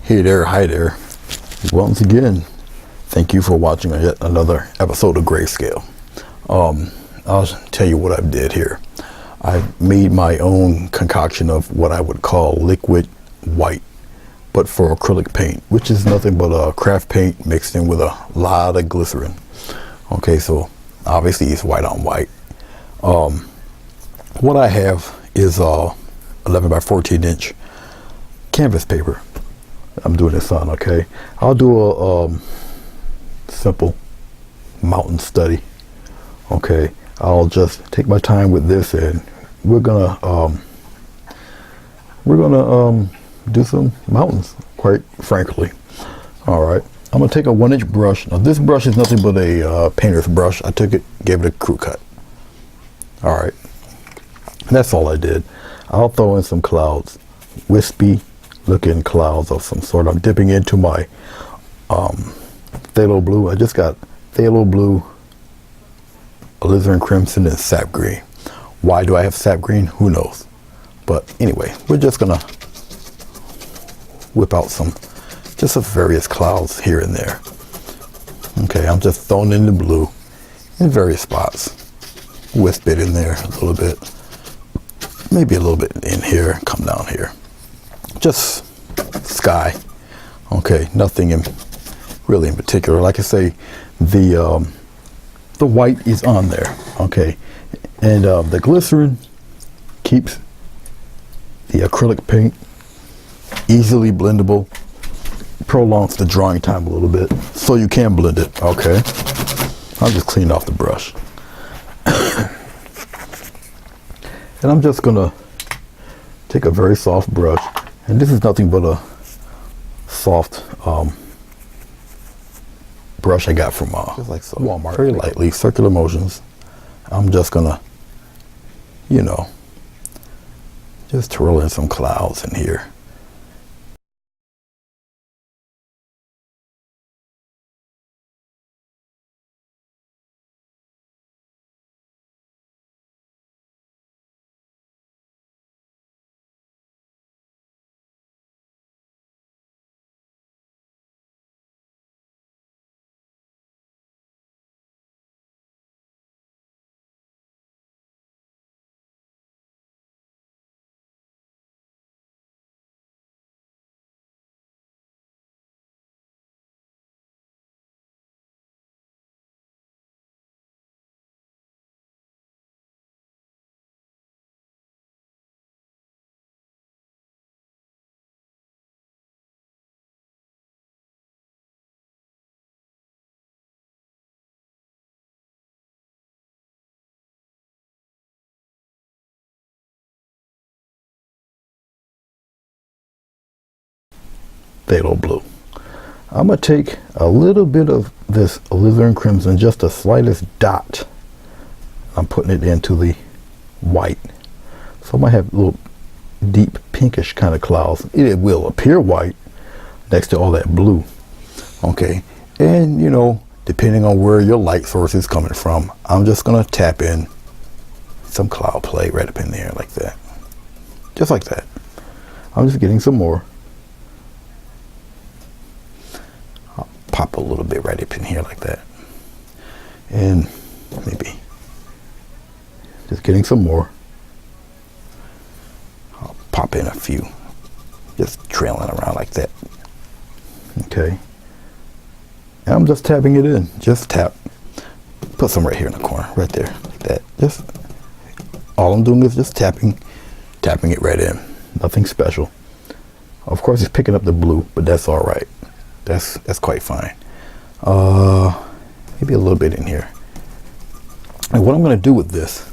Hey there, hi there. Once again, thank you for watching yet another episode of Grayscale. I'll tell you what I did here. I made my own concoction of what I would call liquid white, but for acrylic paint, which is nothing but a craft paint mixed in with a lot of glycerin. Okay, so obviously it's white on white. What I have is 11 by 14 inch canvas paper. I'm doing this on, okay? I'll do a simple mountain study. Okay, I'll just take my time with this, and we're gonna do some mountains, quite frankly. All right, I'm gonna take a 1-inch brush. Now this brush is nothing but a painter's brush. I took it, gave it a crew cut. All right, that's all I did. I'll throw in some clouds, wispy looking clouds of some sort. I'm dipping into my phthalo blue. I just got phthalo blue, alizarin crimson, and sap green. Why do I have sap green? Who knows? But anyway, we're just gonna whip out some various clouds here and there. Okay, I'm just throwing in the blue in various spots. Wisp it in there a little bit, maybe a little bit in here, come down here. Just sky. Okay, nothing really in particular. Like I say, the white is on there. Okay, and the glycerin keeps the acrylic paint easily blendable, prolongs the drying time a little bit, so you can blend it. Okay, I'll just clean off the brush, and I'm just gonna take a very soft brush. And this is nothing but a soft brush I got from just like so, Walmart. Very lightly, circular motions. I'm just gonna, just twirl in some clouds in here. Phthalo blue. I'm gonna take a little bit of this alizarin crimson, just the slightest dot. I'm putting it into the white, so I might have little deep pinkish kind of clouds. It will appear white next to all that blue. Okay, and depending on where your light source is coming from, I'm just gonna tap in some cloud play right up in there like that, just like that. I'm just getting some more. Pop a little bit right up in here like that, and maybe just getting some more. I'll pop in a few, just trailing around like that. Okay, and I'm just tapping it in. Just tap. Put some right here in the corner, right there, like that. Just all I'm doing is just tapping it right in. Nothing special. Of course, it's picking up the blue, but that's all right. That's quite fine. Maybe a little bit in here. And what I'm going to do with this,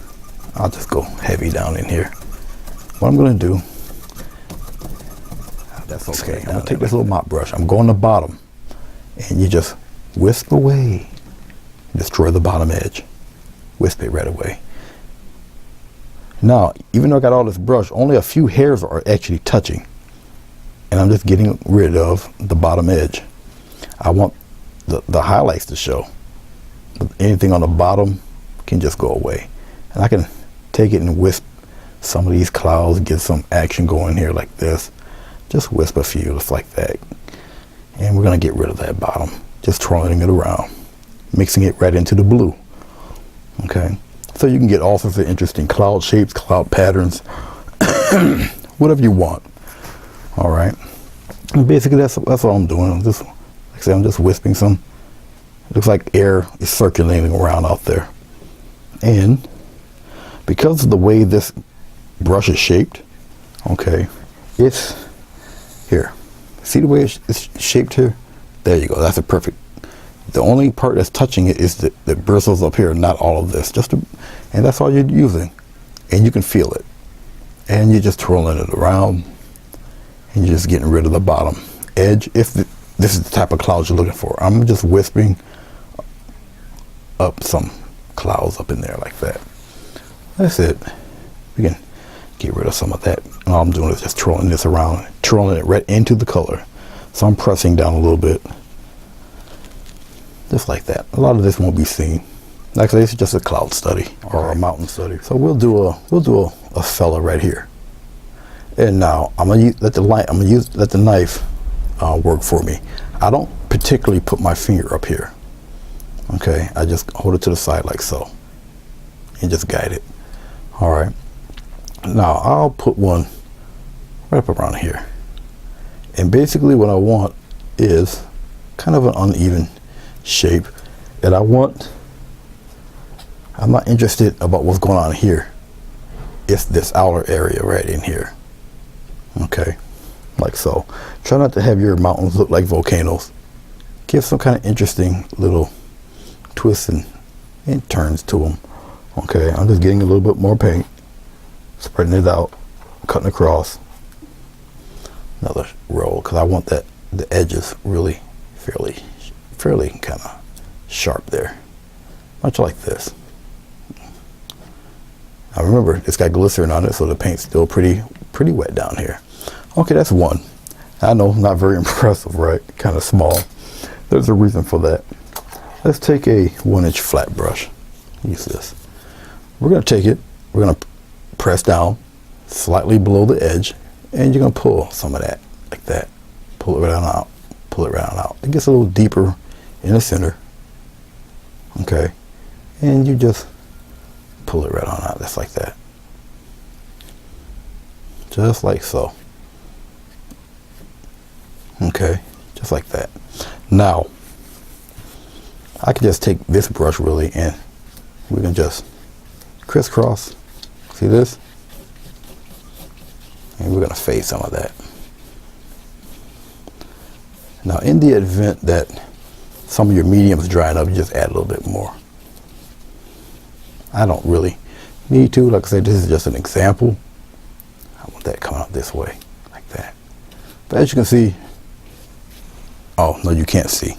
I'll just go heavy down in here. What I'm going to do, that's okay. I'm going to take this little mop brush. I'm going to the bottom, and you just wisp away. Destroy the bottom edge. Wisp it right away. Now, even though I got all this brush, only a few hairs are actually touching. And I'm just getting rid of the bottom edge. I want the highlights to show. Anything on the bottom can just go away. And I can take it and wisp some of these clouds, get some action going here like this. Just wisp a few, just like that. And we're going to get rid of that bottom, just twirling it around, mixing it right into the blue. Okay, so you can get all sorts of interesting cloud shapes, cloud patterns, whatever you want. All right, and basically that's all I'm doing. I'm just, like I said, I'm just wisping some. It looks like air is circulating around out there. And because of the way this brush is shaped, okay, it's here. See the way it's shaped here? There you go. That's a perfect. The only part that's touching it is the bristles up here, not all of this. And that's all you're using. And you can feel it. And you're just twirling it around. And you're just getting rid of the bottom edge. If this is the type of clouds you're looking for. I'm just wisping up some clouds up in there like that. That's it. We can get rid of some of that. And all I'm doing is just twirling this around, twirling it right into the color. So I'm pressing down a little bit, just like that. A lot of this won't be seen. Like I say, it's just a cloud study or a mountain study. So we'll do a fella right here. And now I'm gonna let the knife work for me. I don't particularly put my finger up here. Okay, I just hold it to the side like so, and just guide it. All right. Now I'll put one right up around here. And basically what I want is kind of an uneven shape. And I'm not interested about what's going on here. It's this outer area right in here. Okay, like so. Try not to have your mountains look like volcanoes. Give some kind of interesting little twists and turns to them. Okay, I'm just getting a little bit more paint, spreading it out, cutting across another roll, because I want the edges really fairly kind of sharp there, much like this. Now remember, it's got glycerin on it, so the paint's still pretty wet down here. Okay, that's one. I know, not very impressive, right? Kind of small. There's a reason for that. Let's take a 1-inch flat brush. Use this. We're going to take it, we're going to press down slightly below the edge, and you're going to pull some of that, like that. Pull it right on out. Pull it right on out. It gets a little deeper in the center. Okay. And you just pull it right on out, just like that. Just like so. Okay. Just like that. Now, I can just take this brush really, and we can just crisscross. See this? And we're going to fade some of that. Now, in the event that some of your mediums drying up, you just add a little bit more. I don't really need to. Like I said, this is just an example. I want that coming out this way, like that. But as you can see, oh, no, you can't see.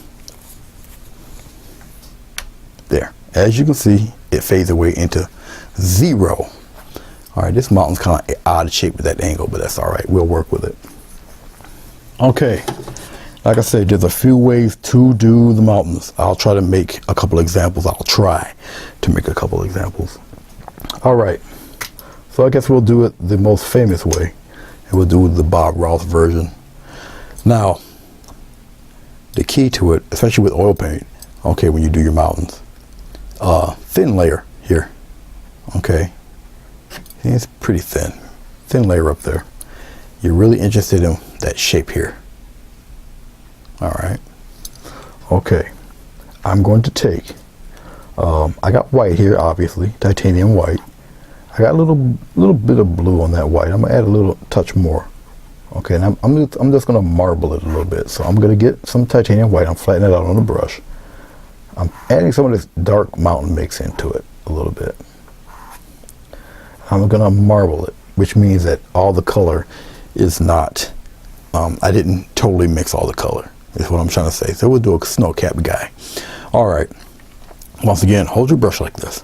There. As you can see, it fades away into 0. All right, this mountain's kind of odd shape with that angle, but that's all right. We'll work with it. Okay. Like I said, there's a few ways to do the mountains. I'll try to make a couple examples. I'll try to make a couple examples. All right. So I guess we'll do it the most famous way. And we'll do the Bob Ross version. Now, the key to it, especially with oil paint, okay, when you do your mountains, thin layer here. Okay. It's pretty thin. Thin layer up there. You're really interested in that shape here. All right. Okay. I'm going to take, I got white here, obviously, titanium white. I got a little bit of blue on that white. I'm gonna add a little touch more. Okay, and I'm just gonna marble it a little bit. So I'm gonna get some titanium white. I'm flattening it out on the brush. I'm adding some of this dark mountain mix into it a little bit. I'm gonna marble it, which means that all the color is not, I didn't totally mix all the color, is what I'm trying to say. So we'll do a snow cap guy. All right. Once again, hold your brush like this.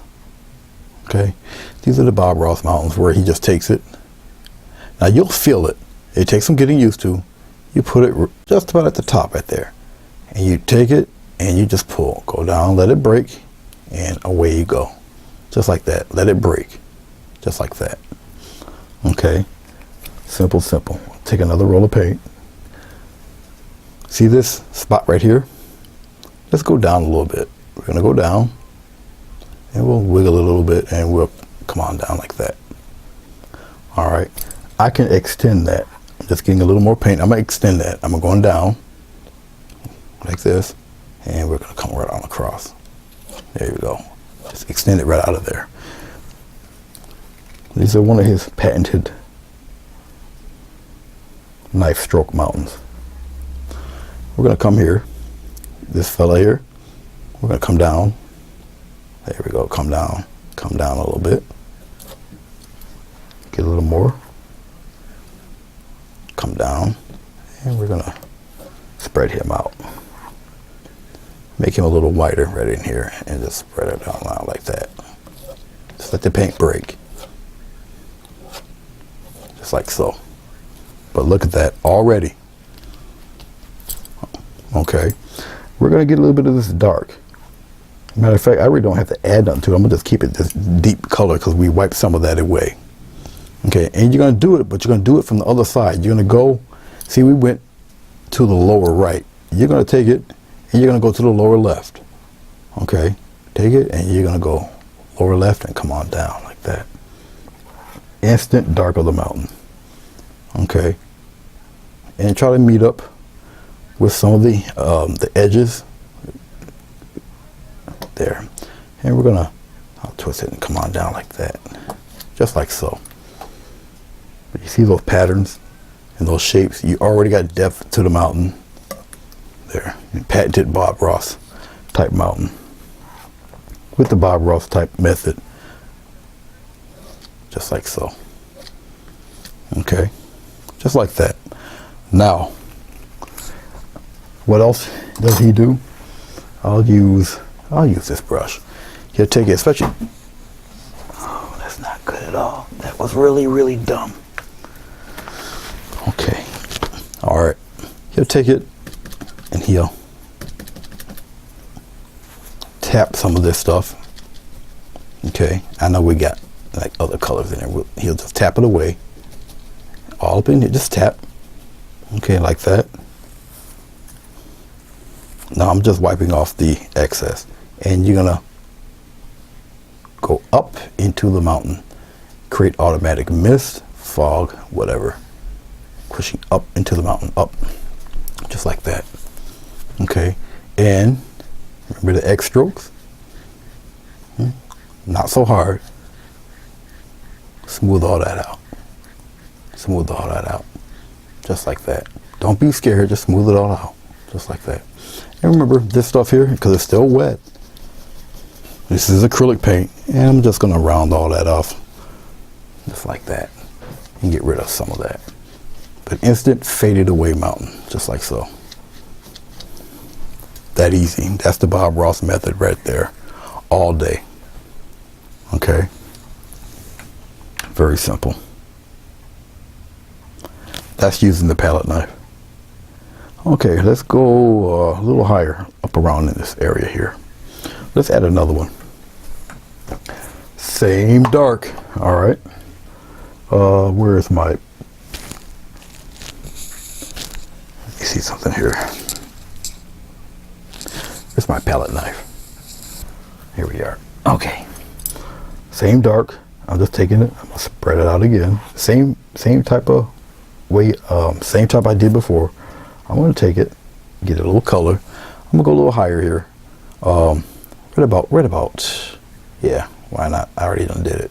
Okay. These are the Bob Ross mountains where he just takes it. Now you'll feel it. It takes some getting used to. You put it just about at the top right there. And you take it and you just pull. Go down, let it break, and away you go. Just like that. Let it break. Just like that. Okay. Simple, simple. Take another roll of paint. See this spot right here? Let's go down a little bit. We're gonna go down and we'll wiggle it a little bit and we'll come on down like that. All right, I can extend that. I'm just getting a little more paint. I'm gonna extend that. I'm going down like this and we're gonna come right on across. There you go. Just extend it right out of there. These are one of his patented knife stroke mountains. We're gonna come here, this fella here, we're gonna come down. There we go, come down a little bit. Get a little more. Come down, and we're gonna spread him out. Make him a little wider right in here, and just spread it out like that. Just let the paint break. Just like so. But look at that already. Okay, we're gonna get a little bit of this dark. Matter of fact, I really don't have to add nothing to it. I'm gonna just keep it this deep color because we wiped some of that away. Okay, and you're gonna do it, but you're gonna do it from the other side. You're gonna go, see, we went to the lower right. You're gonna take it and you're gonna go to the lower left. Okay, take it and you're gonna go lower left and come on down like that. Instant dark of the mountain. Okay, and try to meet up with some of the edges there, and we're gonna, I'll twist it and come on down like that, just like so. But you see those patterns and those shapes? You already got depth to the mountain there. Patented Bob Ross type mountain with the Bob Ross type method, just like so. Okay, just like that. Now, what else does he do? I'll use this brush. He'll take it, especially, oh, that's not good at all. That was really, really dumb. Okay, all right. He'll take it and he'll tap some of this stuff. Okay, I know we got like other colors in there. He'll just tap it away. All up in here, just tap. Okay, like that. Now I'm just wiping off the excess, and you're gonna go up into the mountain, create automatic mist, fog, whatever, pushing up into the mountain, up, just like that. Okay, and remember the X strokes? Not so hard. Smooth all that out. Smooth all that out, just like that. Don't be scared, just smooth it all out, just like that. And remember this stuff here, because it's still wet, this is acrylic paint, and I'm just gonna round all that off, just like that, and get rid of some of that. But instant faded away mountain, just like so. That easy. That's the Bob Ross method right there, all day. Okay, very simple. That's using the palette knife. Okay, let's go a little higher up around in this area here. Let's add another one. Same dark. All right. Where is my? Let me see something here. Where's my palette knife? Here we are. Okay. Same dark. I'm just taking it. I'm gonna spread it out again. Same type of way. Same type I did before. I'm going to take it, get it a little color. I'm going to go a little higher here. Right about, yeah, why not? I already done did it.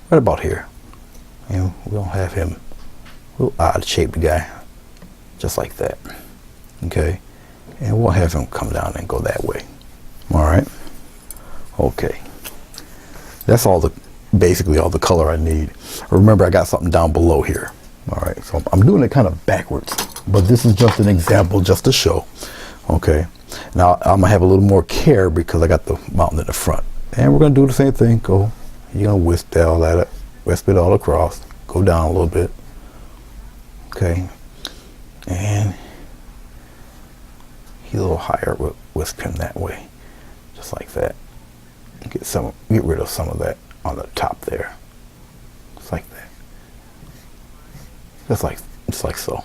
Right about here. And we'll have him, a little odd shaped guy, just like that. Okay. And we'll have him come down and go that way. All right. Okay. That's basically all the color I need. Remember, I got something down below here. All right, so I'm doing it kind of backwards, but this is just an example, just to show. Okay, now I'm gonna have a little more care because I got the mountain in the front, and we're gonna do the same thing. You're gonna wisp all that up, wisp it all across, go down a little bit. Okay, and he's a little higher. We'll wisp him that way, just like that. Get rid of some of that on the top there, just like that. Just like so.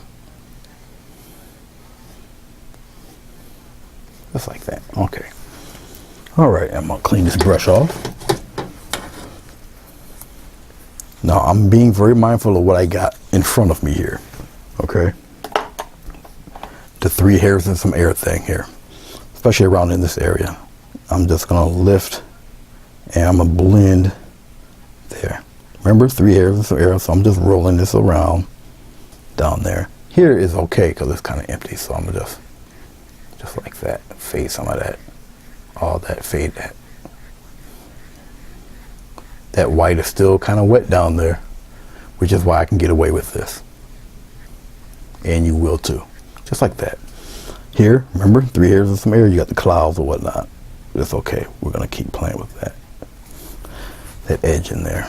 just like that. Okay. All right, I'm gonna clean this brush off. Now I'm being very mindful of what I got in front of me here. Okay. The 3 hairs and some air thing here, especially around in this area. I'm just gonna lift and I'm gonna blend there. Remember, 3 hairs and some air, so I'm just rolling this around down there. Here is okay because it's kind of empty, so I'm gonna just like that, fade some of that, all that, fade that. That white is still kind of wet down there, which is why I can get away with this. And you will too, just like that. Here, remember, 3 hairs and some air, you got the clouds or whatnot. It's okay, we're gonna keep playing with that edge in there.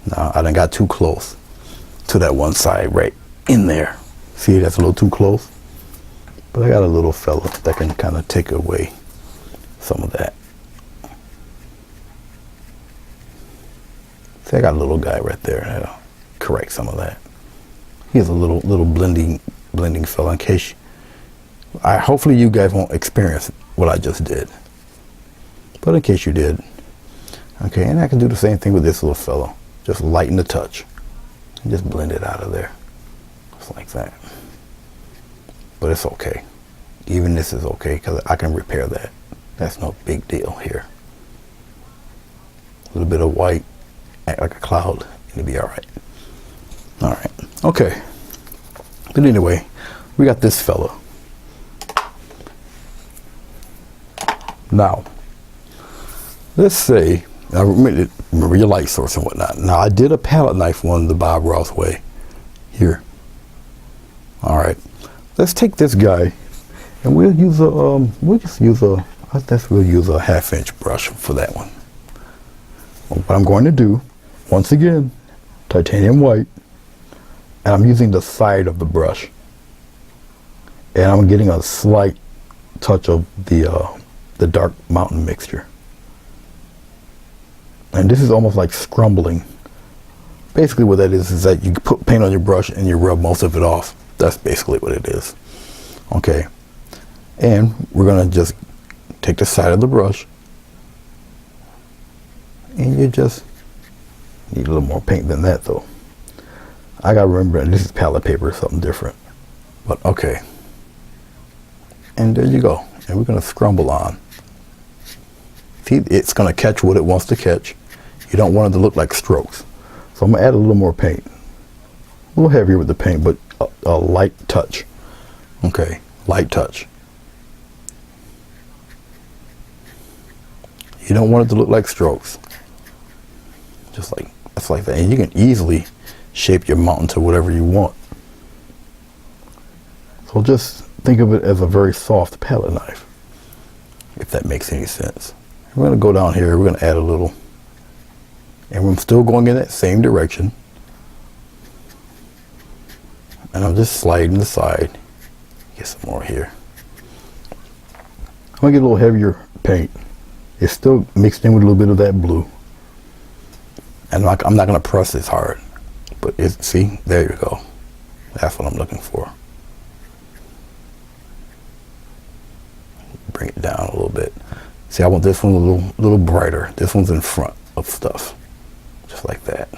Now, I done got too close to that one side right in there. See, that's a little too close. But I got a little fella that can kind of take away some of that. See, I got a little guy right there that'll correct some of that. He's a little blending fella in case, hopefully you guys won't experience what I just did. But in case you did. Okay, and I can do the same thing with this little fellow. Just lighten the touch and just blend it out of there. Just like that. But it's okay. Even this is okay because I can repair that. That's no big deal here. A little bit of white, act like a cloud, and it'll be all right. All right, okay. But anyway, we got this fella. Now, let's say, now remember your light source and whatnot. Now, I did a palette knife one the Bob Ross way here. All right, let's take this guy and we'll use a, we'll use a 1/2" brush for that one. What I'm going to do, once again, titanium white, and I'm using the side of the brush. And I'm getting a slight touch of the dark mountain mixture. And this is almost like scrumbling. Basically what that is that you put paint on your brush and you rub most of it off. That's basically what it is. Okay. And we're gonna just take the side of the brush and you just need a little more paint than that though. I gotta remember this is palette paper, something different. But okay. And there you go. And we're gonna scrumble on. See, it's gonna catch what it wants to catch. You don't want it to look like strokes. So I'm gonna add a little more paint. A little heavier with the paint, but a light touch. Okay, light touch. You don't want it to look like strokes. Just like that. And you can easily shape your mountain to whatever you want. So just think of it as a very soft palette knife, if that makes any sense. We're going to go down here, we're going to add a little, and we're still going in that same direction. And I'm just sliding the side. Get some more here. I'm going to get a little heavier paint. It's still mixed in with a little bit of that blue. And I'm not going to press this hard. But see, there you go. That's what I'm looking for. Bring it down a little bit. See, I want this one a little brighter. This one's in front of stuff. Just like that.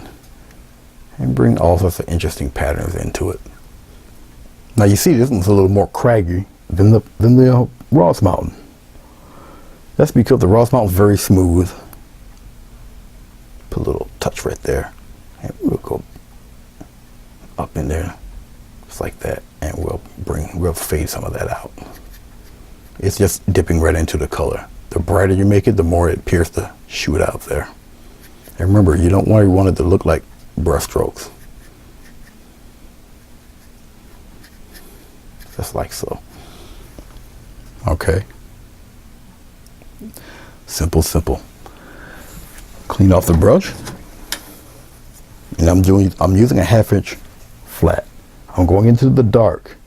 And bring all sorts of interesting patterns into it. Now you see this one's a little more craggy than the Ross Mountain. That's because the Ross Mountain's very smooth. Put a little touch right there. And we'll go up in there. Just like that. And we'll fade some of that out. It's just dipping right into the color. The brighter you make it, the more it appears to shoot out there. And remember, you don't want it to look like brush strokes. Just like so. Okay. Simple, simple. Clean off the brush. And I'm using a 1/2" flat. I'm going into the dark.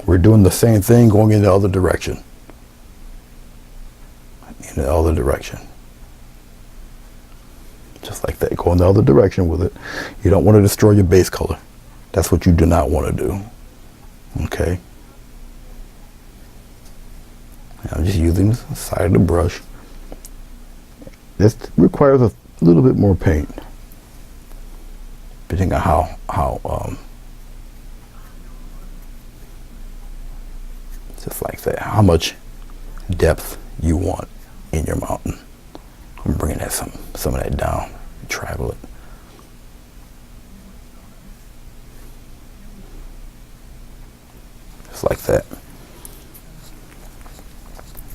We're doing the same thing going in the other direction. In the other direction. Just like that. Go in the other direction with it. You don't want to destroy your base color. That's what you do not want to do. Okay. I'm just using the side of the brush. This requires a little bit more paint, depending on how just like that, how much depth you want in your mountain. I'm bringing that some of that down, travel it. Just like that.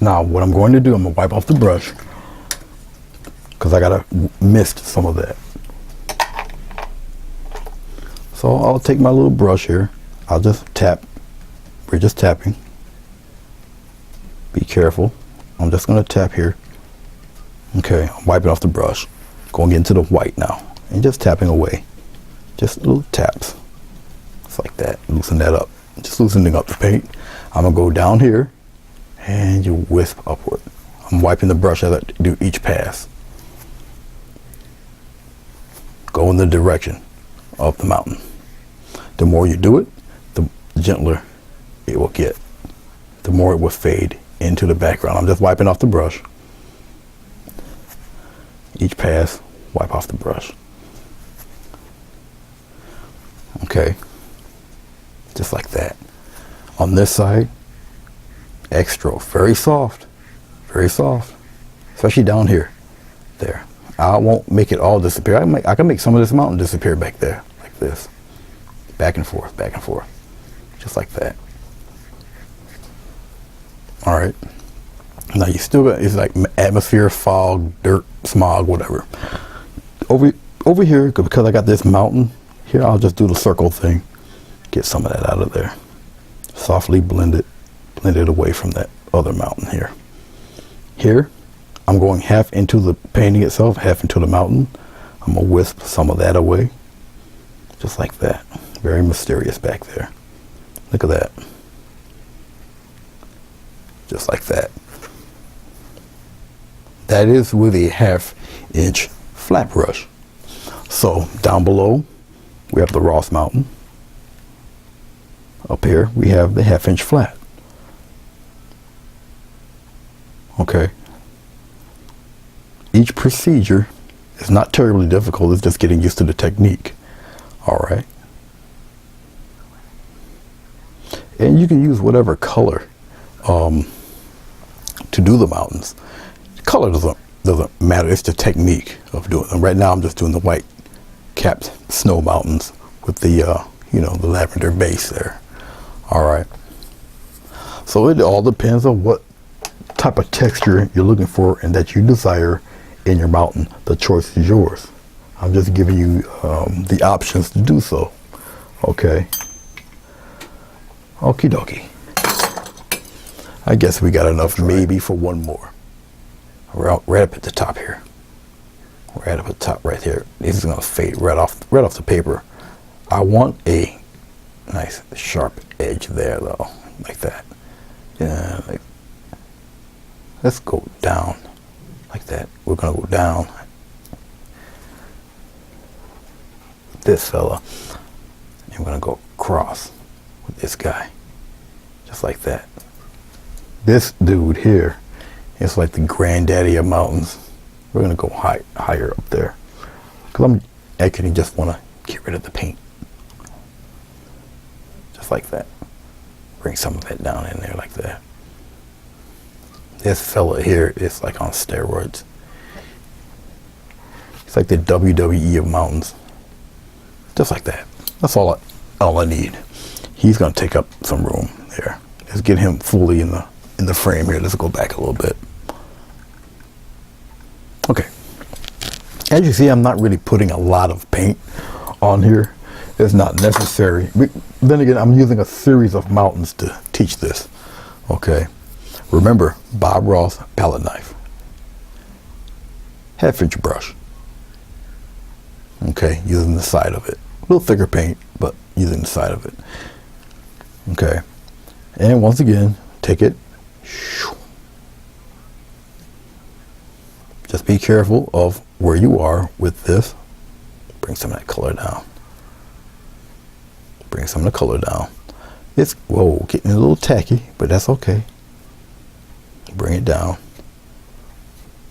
Now what I'm going to do, I'm going to wipe off the brush because I gotta mist some of that. So I'll take my little brush here. I'll just tap. We're just tapping. Be careful. I'm just going to tap here. Okay, I'm wiping off the brush. Going into the white now. And just tapping away. Just little taps. Just like that. Loosen that up. Just loosening up the paint. I'm going to go down here. And you wisp upward. I'm wiping the brush as I do each pass. Go in the direction of the mountain. The more you do it, the gentler it will get. The more it will fade into the background. I'm just wiping off the brush. Each pass, wipe off the brush. Okay. Just like that. On this side, extra, very soft. Very soft. Especially down here. There. I won't make it all disappear. I can make some of this mountain disappear back there. Like this. Back and forth, back and forth. Just like that. Alright. Now you still got, it's like atmosphere, fog, dirt, smog, whatever. Over here, because I got this mountain here, I'll just do the circle thing. Get some of that out of there. Softly blend it away from that other mountain here. Here, I'm going half into the painting itself, half into the mountain. I'm going to wisp some of that away. Just like that. Very mysterious back there. Look at that. Just like that. That is with a 1/2 inch flat brush. So down below, we have the Ross Mountain. Up here, we have the 1/2 inch flat. Okay. Each procedure is not terribly difficult. It's just getting used to the technique. All right. And you can use whatever color to do the mountains. Color doesn't matter. It's the technique of doing them. Right now, I'm just doing the white capped snow mountains with the the lavender base there. All right. So it all depends on what type of texture you're looking for and that you desire in your mountain. The choice is yours. I'm just giving you the options to do so. Okay. Okie dokie. I guess we got enough maybe for one more. We're out right up at the top here. Right up at the top right here. This is gonna fade right off the paper. I want a nice sharp edge there though, like that. Yeah, let's go down like that. We're gonna go down this fella, and we're gonna go across with this guy, just like that. This dude here is like the granddaddy of mountains. We're gonna go higher up there, because I'm actually just want to get rid of the paint, just like that. Bring some of it down in there like that. This fella here is like on steroids. It's like the WWE of mountains, just like that. That's all I need. He's gonna take up some room there. Let's get him fully in the frame here. Let's go back a little bit. Okay. As you see, I'm not really putting a lot of paint on here. It's not necessary. Then again, I'm using a series of mountains to teach this. Okay. Remember, Bob Ross palette knife. 1/2 inch brush. Okay, using the side of it. A little thicker paint, but using the side of it. Okay. And once again, take it. Just be careful of where you are with this. Bring some of that color down. Bring some of the color down. It's, whoa, getting a little tacky, but that's okay. Bring it down.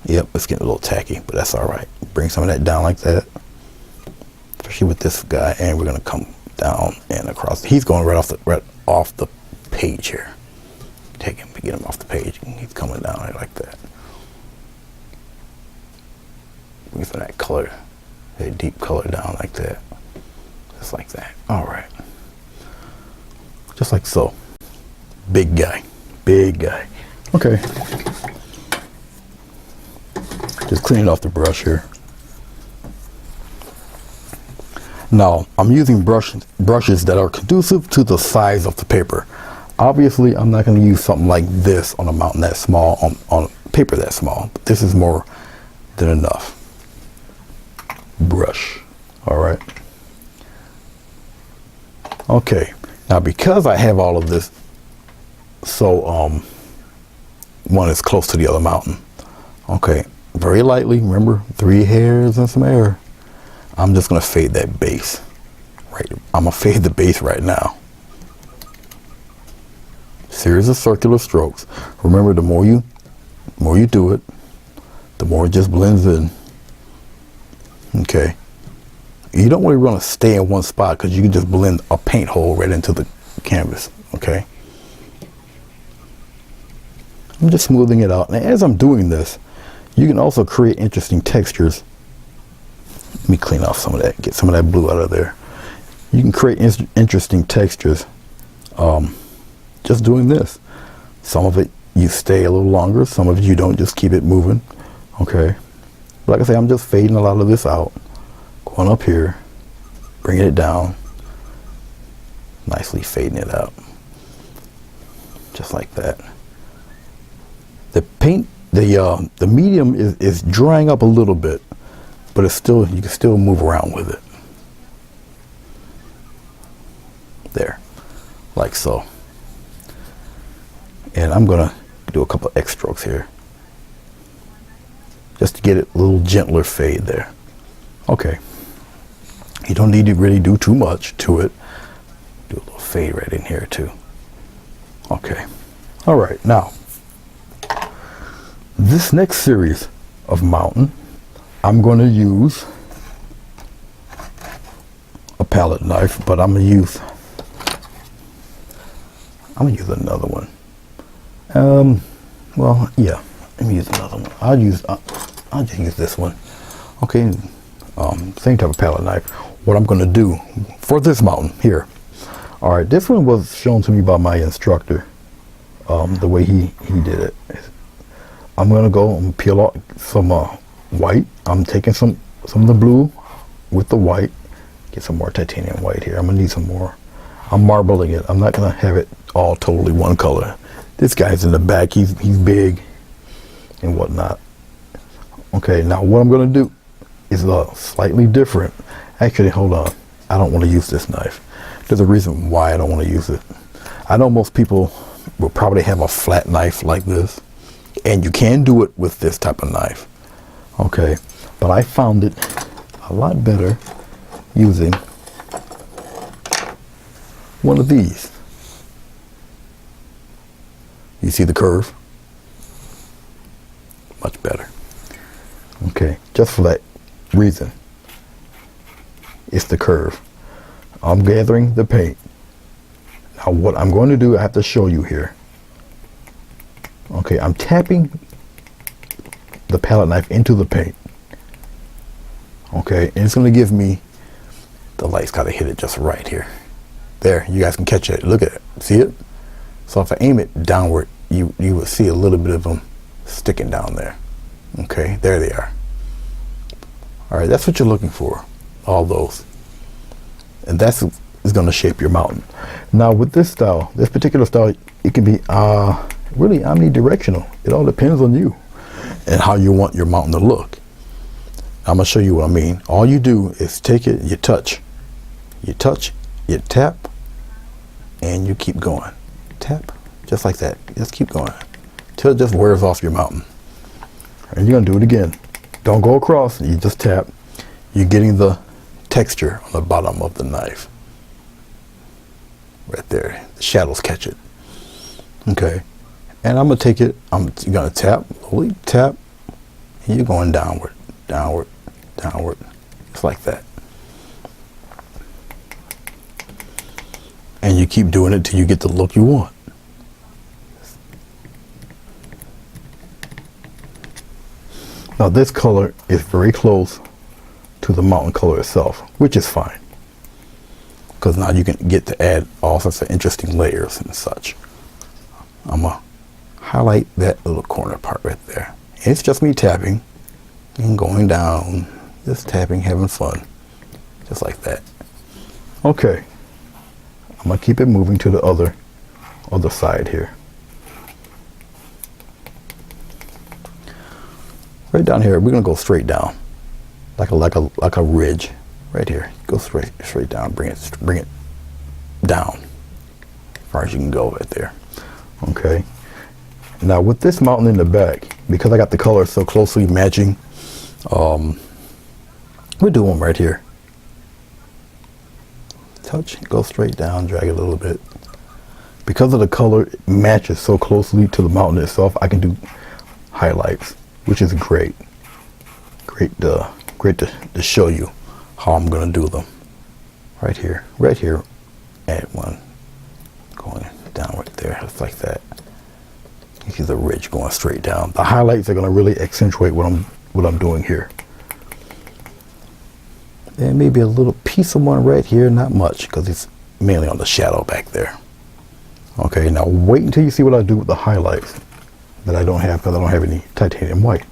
Yep, it's getting a little tacky, but that's all right. Bring some of that down like that, especially with this guy, and we're gonna come down and across. He's going right off the page here. Take him, get him off the page. He's coming down here like that. Bring some of that color, that deep color down like that, just like that. All right, just like so. Big guy, big guy. Okay. Just clean it off the brush here. Now, I'm using brushes that are conducive to the size of the paper. Obviously, I'm not going to use something like this on a mountain that small, on paper that small. But this is more than enough. Brush. All right. Okay. Now, because I have all of this, so one is close to the other mountain. Okay. Very lightly, remember, 3 hairs and some air. I'm just gonna fade that base. Right, I'm gonna fade the base right now. Series of circular strokes. Remember, the more you do it, the more it just blends in. Okay. You don't really want to stay in one spot because you can just blend a paint hole right into the canvas. Okay. I'm just smoothing it out, and as I'm doing this, you can also create interesting textures. Let me clean off some of that, get some of that blue out of there. You can create interesting textures just doing this. Some of it you stay a little longer, some of it you don't, just keep it moving. Okay. Like I say, I'm just fading a lot of this out. Going up here, bringing it down, nicely fading it out. Just like that. The paint, the medium is drying up a little bit, but it's still, you can still move around with it. There, like so. And I'm gonna do a couple of X strokes here, just to get it a little gentler fade there. Okay. You don't need to really do too much to it. Do a little fade right in here too. Okay. All right, now, this next series of mountain, I'm going to use a palette knife, but I'm going to use another one. Well, yeah, let me use another one. I'll just use this one. Okay, same type of palette knife. What I'm going to do for this mountain here. All right, this one was shown to me by my instructor. The way he did it. I'm gonna go and peel off some white. I'm taking some of the blue with the white. Get some more titanium white here. I'm gonna need some more. I'm marbling it. I'm not gonna have it all totally one color. This guy's in the back. He's big and whatnot. Okay, now what I'm gonna do is slightly different. Actually, hold on. I don't want to use this knife. There's a reason why I don't want to use it. I know most people will probably have a flat knife like this, and you can do it with this type of knife. Okay, but I found it a lot better using one of these. You see the curve? Much better. Okay, just for that reason. It's the curve. I'm gathering the paint. Now what I'm going to do, I have to show you here. Okay, I'm tapping the palette knife into the paint. Okay, and it's going to give me, the light's got to hit it just right here. There, you guys can catch it. Look at it. See it? So if I aim it downward, you will see a little bit of them sticking down there. Okay, there they are. All right, that's what you're looking for. All those. And that's is going to shape your mountain. Now with this style, this particular style, it can be really omnidirectional. It all depends on you and how you want your mountain to look. I'm going to show you what I mean. All you do is take it, you touch, you tap, and you keep going. Tap, just like that. Just keep going till it just wears off your mountain. And you're going to do it again. Don't go across, you just tap. You're getting the texture on the bottom of the knife. right there. The shadows catch it. Okay, and I'm gonna take it. You're gonna tap, slowly tap, and you're going downward, downward, downward, just like that. And you keep doing it till you get the look you want. Now this color is very close to the mountain color itself, which is fine, because now you can get to add all sorts of interesting layers and such. I'm gonna highlight that little corner part right there. It's just me tapping and going down, just tapping, having fun, just like that. Okay, I'm gonna keep it moving to the other side here. Right down here, we're gonna go straight down, like a ridge, right here. Go straight down. Bring it down, as far as you can go, right there. Okay. Now with this mountain in the back, because I got the colors so closely matching, we'll do one right here. Touch, go straight down, drag it a little bit. Because of the color matches so closely to the mountain itself, I can do highlights, which is great. Great to show you how I'm gonna do them. Right here, add one, going down right there, just like that. You see the ridge going straight down. The highlights are gonna really accentuate what I'm doing here. And maybe a little piece of one right here, not much, because it's mainly on the shadow back there. Okay, now wait until you see what I do with the highlights that I don't have, because I don't have any titanium white.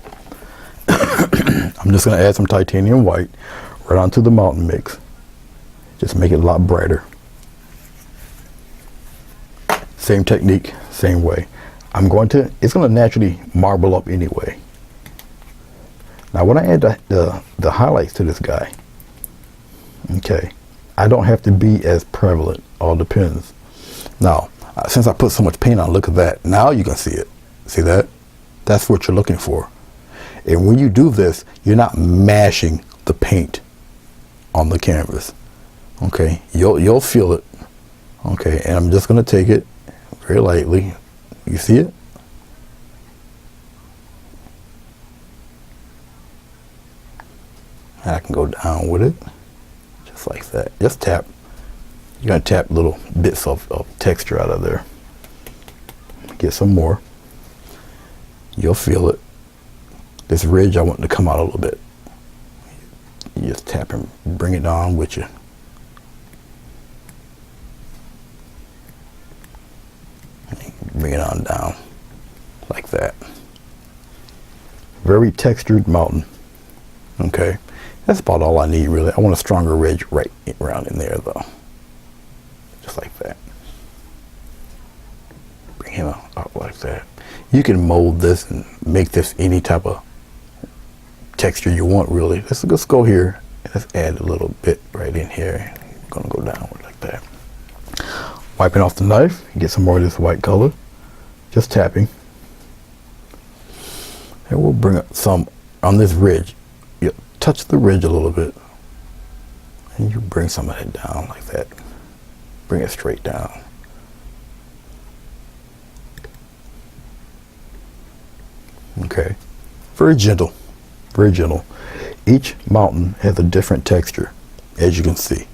I'm just going to add some titanium white right onto the mountain mix. Just make it a lot brighter. Same technique, same way. It's going to naturally marble up anyway. Now when I add the highlights to this guy, okay, I don't have to be as prevalent. All depends. Now, since I put so much paint on, look at that. Now you can see it. See that? That's what you're looking for. And when you do this, you're not mashing the paint on the canvas. Okay, you'll feel it. Okay, and I'm just going to take it very lightly. You see it? And I can go down with it, just like that. Just tap. You're going to tap little bits of texture out of there. Get some more. You'll feel it. This ridge, I want it to come out a little bit. You just tap and bring it on with you. Bring it on down, like that. Very textured mountain. Okay, that's about all I need really. I want a stronger ridge right around in there though. Just like that. Bring him out like that. You can mold this and make this any type of texture you want really. Let's go here and let's add a little bit right in here. I'm gonna go downward like that. Wiping off the knife, get some more of this white color. Just tapping. And we'll bring up some on this ridge. You touch the ridge a little bit. And you bring some of it down like that. Bring it straight down. Okay. Very gentle. Very gentle. Each mountain has a different texture, as you can see.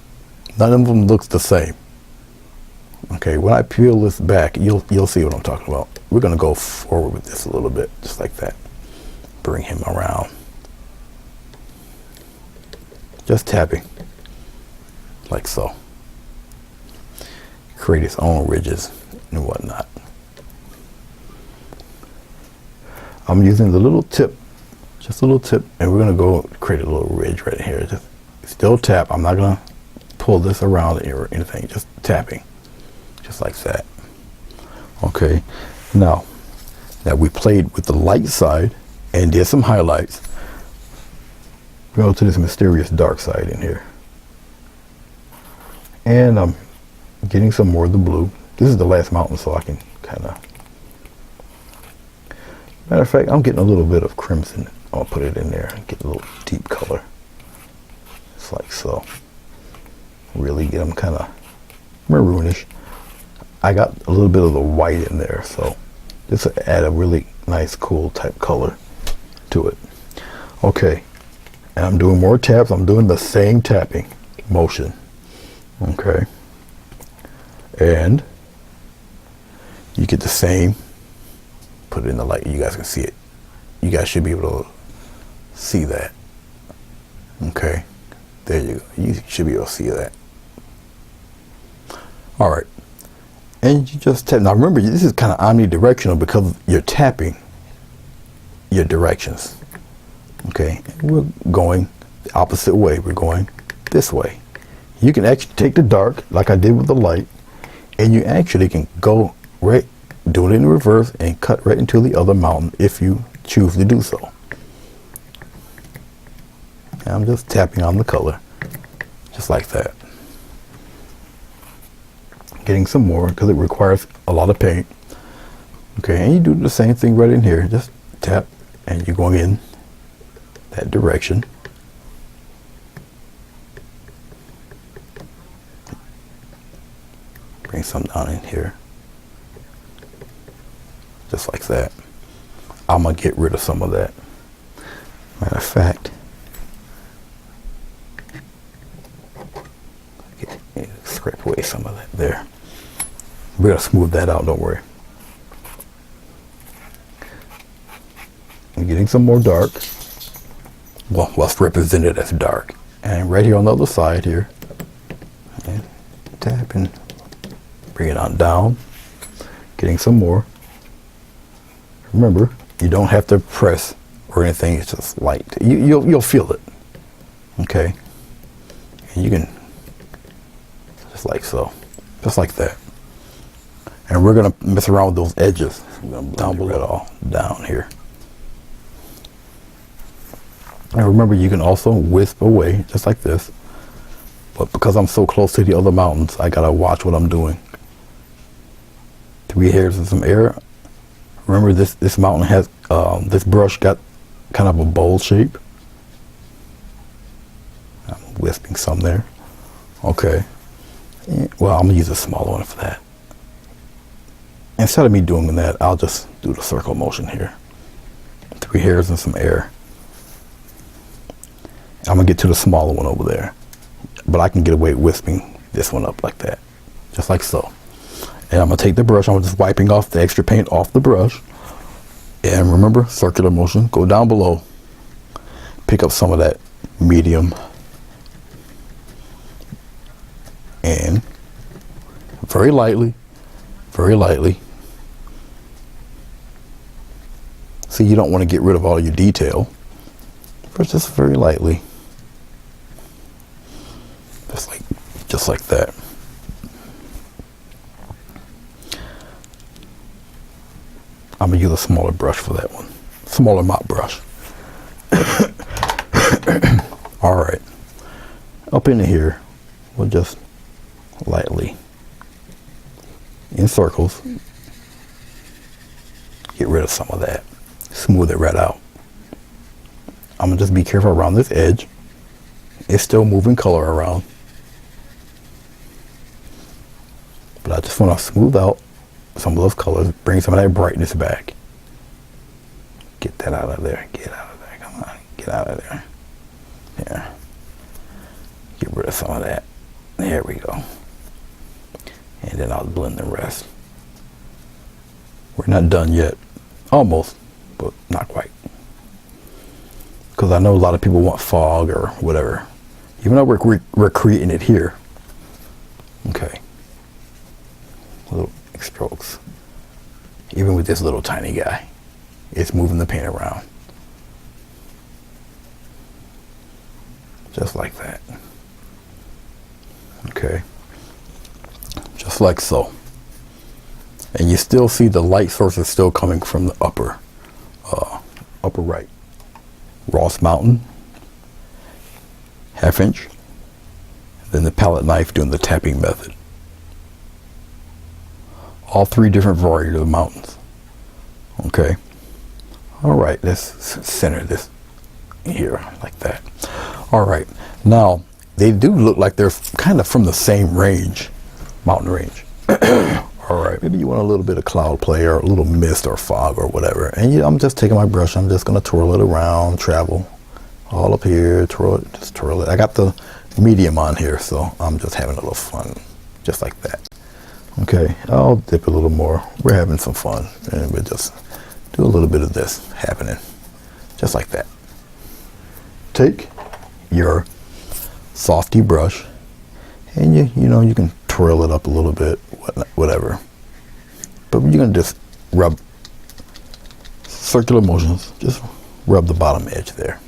None of them looks the same. Okay, when I peel this back, you'll see what I'm talking about. We're gonna go forward with this a little bit, just like that. Bring him around. Just tapping, like so. Create its own ridges and whatnot. I'm using the little tip, just a little tip, and we're gonna go create a little ridge right here. Just still tap. I'm not gonna pull this around or anything, just tapping. Just like that. Okay, now that we played with the light side and did some highlights, we go to this mysterious dark side in here. And I'm getting some more of the blue. This is the last mountain, so I can kind of, matter of fact, I'm getting a little bit of crimson. I'll put it in there and get a little deep color. It's like so. Really get them kind of maroonish. I got a little bit of the white in there, so this will add a really nice, cool type color to it. Okay, and I'm doing more taps. I'm doing the same tapping motion. Okay, and you get the same. Put it in the light. You guys can see it. You guys should be able to see that. Okay, there you go. You should be able to see that. All right, and you just tap. Now remember, this is kind of omnidirectional because you're tapping your directions. Okay, and we're going the opposite way. We're going this way. You can actually take the dark, like I did with the light, and you actually can go right, do it in reverse, and cut right into the other mountain if you choose to do so. And I'm just tapping on the color, just like that. Getting some more because it requires a lot of paint. Okay, and you do the same thing right in here. Just tap, and you're going in that direction. Bring some down in here, just like that. I'm gonna get rid of some of that. Matter of fact, scrape away some of that there. We're gonna smooth that out, don't worry. I'm getting some more dark. Well, what's represented as dark. And right here on the other side here, and tap and bring it on down. Getting some more. Remember, you don't have to press or anything. It's just light. You'll feel it. Okay, and you can just like so, just like that. And we're gonna mess around with those edges. Down below it all, down here. And remember, you can also wisp away just like this. But because I'm so close to the other mountains, I gotta watch what I'm doing. 3 hairs and some air. Remember, this mountain has this brush got kind of a bowl shape. I'm wisping some there. Okay. Well, I'm gonna use a smaller one for that. Instead of me doing that, I'll just do the circle motion here. 3 hairs and some air. I'm gonna get to the smaller one over there, but I can get away with wisping this one up like that, just like so. And I'm gonna take the brush. I'm just wiping off the extra paint off the brush. And remember, circular motion. Go down below, pick up some of that medium, and very lightly. See, you don't want to get rid of all your detail, but just very lightly, just like that. I'm gonna use a smaller brush for that one, smaller mop brush. All right, up into here, we'll just lightly, in circles, get rid of some of that, smooth it right out. I'm gonna just be careful around this edge. It's still moving color around, but I just want to smooth out some of those colors, bring some of that brightness back. Get that out of there. Get out of there. Come on, get out of there. There. Get rid of some of that. There we go. And then I'll blend the rest. We're not done yet. Almost, but not quite. Because I know a lot of people want fog or whatever. Even though we're creating it here. Okay. Little strokes. Even with this little tiny guy, it's moving the paint around. Just like that. Okay. Just like so. And you still see the light source is still coming from the upper right. Ross Mountain, 1/2 inch. Then the palette knife doing the tapping method. All 3 different varieties of mountains. Okay. All right, let's center this here like that. All right, now they do look like they're kind of from the same range, mountain range, All right, maybe you want a little bit of cloud play or a little mist or fog or whatever. And I'm just taking my brush, I'm just gonna twirl it around, travel all up here, twirl it, just twirl it. I got the medium on here, so I'm just having a little fun, just like that. Okay, I'll dip a little more. We're having some fun, and we'll just do a little bit of this happening, just like that. Take your softy brush, and you can twirl it up a little bit, whatever. But you're gonna just rub circular motions, just rub the bottom edge there.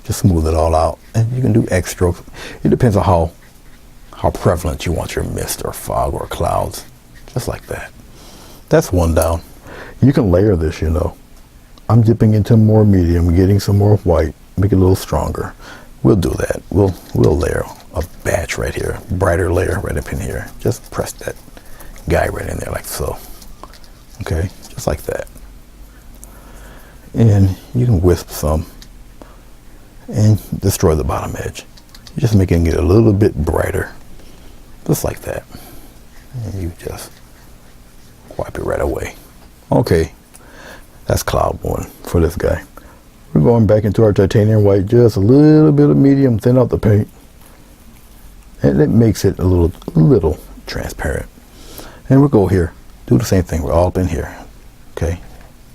Just smooth it all out, and you can do X strokes. It depends on how prevalent you want your mist or fog or clouds, just like that. That's one down. You can layer this, I'm dipping into more medium, getting some more white, make it a little stronger. We'll do that. We'll layer a batch right here, brighter layer right up in here. Just press that guy right in there like so. Okay, just like that. And you can wisp some and destroy the bottom edge. You're just making it a little bit brighter, just like that. And you just wipe it right away. Okay, that's cloud one for this guy. We're going back into our titanium white, just a little bit of medium, thin out the paint. And it makes it a little transparent. And we'll go here, do the same thing. We're all up in here, okay?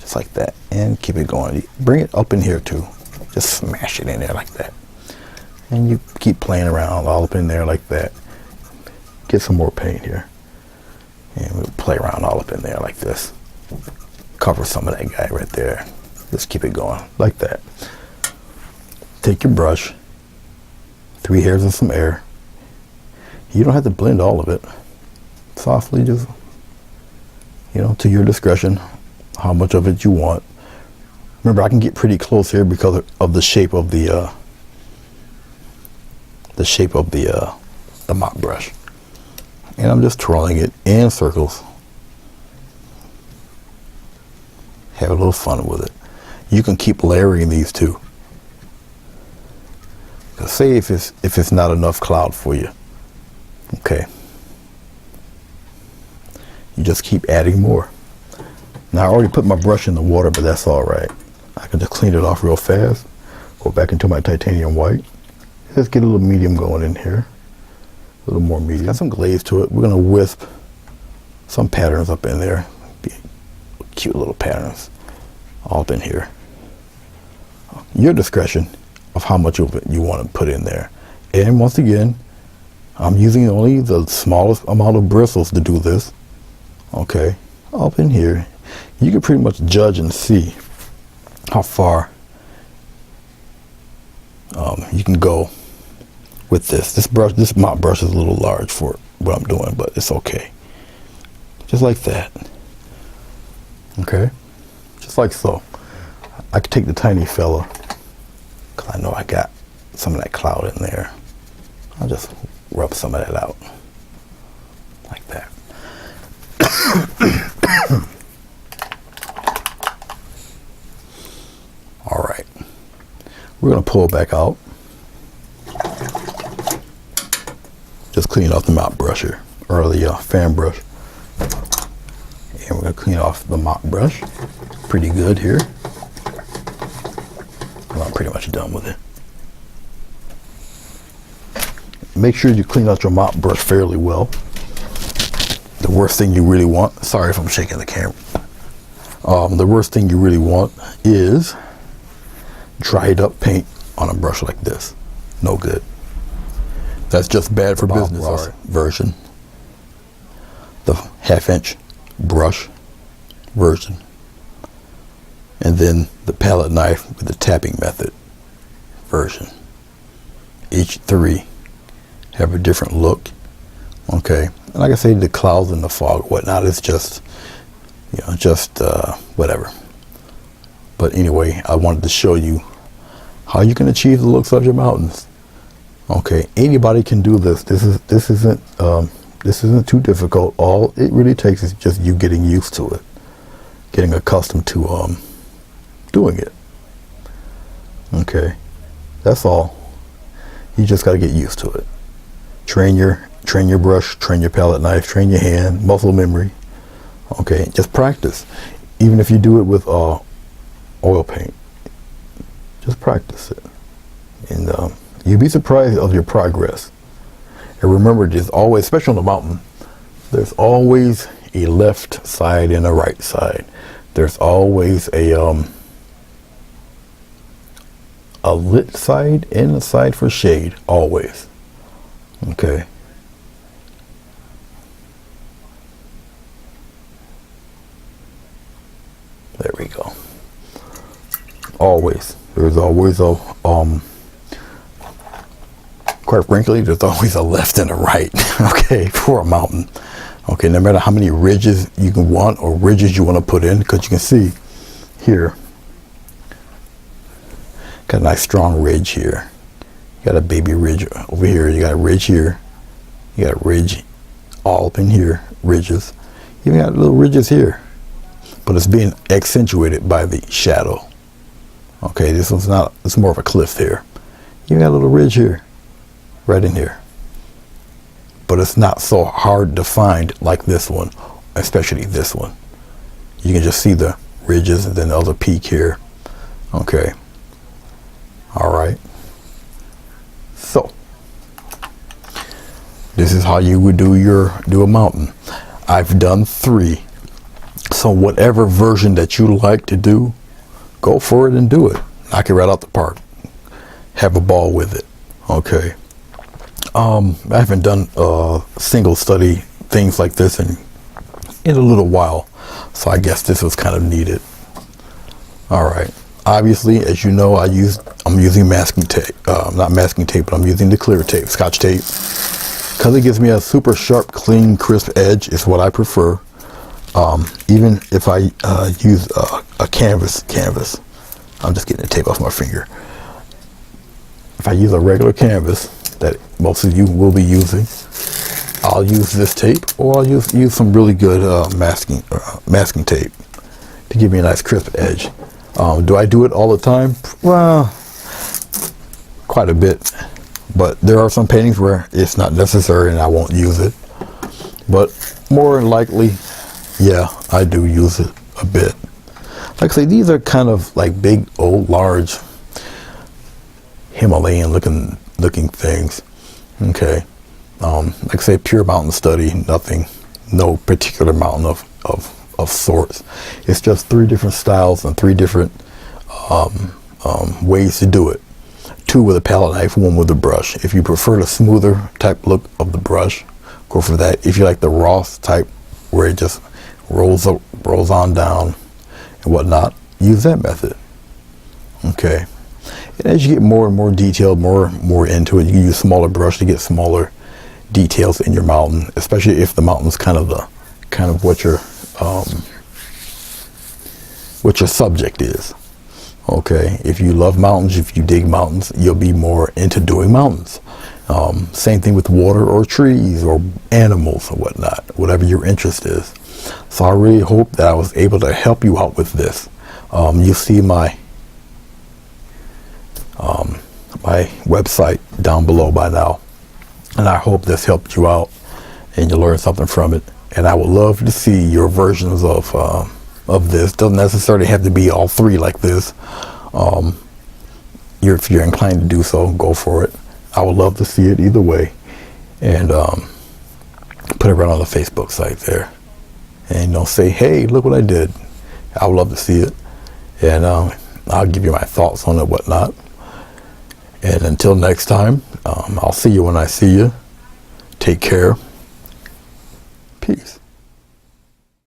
Just like that, and keep it going. Bring it up in here too. Just smash it in there like that. And you keep playing around all up in there like that. Get some more paint here. And we'll play around all up in there like this. Cover some of that guy right there. Just keep it going like that. Take your brush, 3 hairs and some air. You don't have to blend all of it. Softly, just, to your discretion, how much of it you want. Remember, I can get pretty close here because of the shape of the mop brush. And I'm just twirling it in circles. Have a little fun with it. You can keep layering these two. Say if it's not enough cloud for you, okay, you just keep adding more. Now I already put my brush in the water, but that's all right. I can just clean it off real fast. Go back into my titanium white. Let's get a little medium going in here. A little more medium. Got some glaze to it. We're gonna wisp some patterns up in there. Cute little patterns all up in here. Your discretion of how much of it you want to put in there. And once again, I'm using only the smallest amount of bristles to do this. Okay, up in here. You can pretty much judge and see how far you can go with this. This mop brush is a little large for what I'm doing, but it's okay. Just like that. Okay, just like so. I could take the tiny fella, because I know I got some of that cloud in there. I'll just rub some of that out, like that. All right, we're gonna pull back out. Just clean off the mop brush here, or the fan brush. And we're gonna clean off the mop brush pretty good here. Well, I'm pretty much done with it. Make sure you clean out your mop brush fairly well. The worst thing you really want, sorry if I'm shaking the camera. The worst thing you really want is dried up paint on a brush like this. No good. That's just bad for business version. The 1/2" brush version. And then the palette knife with the tapping method version. Each 3 have a different look. Okay, and like I say, the clouds and the fog, whatnot, it's just, whatever. But anyway, I wanted to show you how you can achieve the looks of your mountains. Okay, anybody can do this. This isn't too difficult. All it really takes is just you getting used to it, getting accustomed to doing it. Okay, that's all. You just got to get used to it. Train your Train your brush, train your palette knife, train your hand, muscle memory. Okay, just practice. Even if you do it with oil paint, just practice it. And you'll be surprised of your progress. And remember, there's always, especially on the mountain, there's always a left side and a right side. There's always a lit side and a side for shade, always. Okay. There we go. Always. There's always a quite frankly, there's always a left and a right, okay, for a mountain. Okay, no matter how many ridges you can want or ridges you want to put in, because you can see here, got a nice strong ridge here. You got a baby ridge over here. You got a ridge here. You got a ridge all up in here, ridges. You even got little ridges here, but it's being accentuated by the shadow. Okay, this one's not, it's more of a cliff here. You got a little ridge here, right in here. But it's not so hard to find like this one, especially this one. You can just see the ridges and then the other peak here. Okay. All right. So this is how you would do a mountain. I've done 3. So whatever version that you like to do, go for it and do it. Knock it right out the park. Have a ball with it. Okay. I haven't done single study things like this in a little while, so I guess this was kind of needed. All right. Obviously, as you know, I'm using masking tape. Not masking tape, but I'm using the clear tape, Scotch tape, because it gives me a super sharp, clean, crisp edge. Is what I prefer. Even if I use a canvas, I'm just getting the tape off my finger. If I use a regular canvas that most of you will be using, I'll use this tape, or I'll use some really good masking tape to give me a nice crisp edge. Do I do it all the time? Well, quite a bit, but there are some paintings where it's not necessary and I won't use it. But more than likely, yeah, I do use it a bit. Like I say, these are kind of like big, old, large Himalayan looking things. Okay. Like I say, pure mountain study, nothing, no particular mountain of sorts. It's just 3 different styles and 3 different ways to do it. 2 with a palette knife, 1 with a brush. If you prefer the smoother type look of the brush, go for that. If you like the Ross type, where it just rolls on down and whatnot, use that method. Okay. And as you get more and more detailed, more into it, you use smaller brush to get smaller details in your mountain, especially if the mountain's kind of what your subject is. Okay, if you love mountains, if you dig mountains, you'll be more into doing mountains. Same thing with water or trees or animals or whatnot, whatever your interest is. So I really hope that I was able to help you out with this. You see my website down below by now, and I hope this helped you out and you learned something from it. And I would love to see your versions of this. Doesn't necessarily have to be all 3 like this. If you're inclined to do so, go for it. I would love to see it either way, and put it right on the Facebook site there, and say, hey, look what I did. I would love to see it, and I'll give you my thoughts on it, whatnot. And until next time, I'll see you when I see you. Take care. Peace.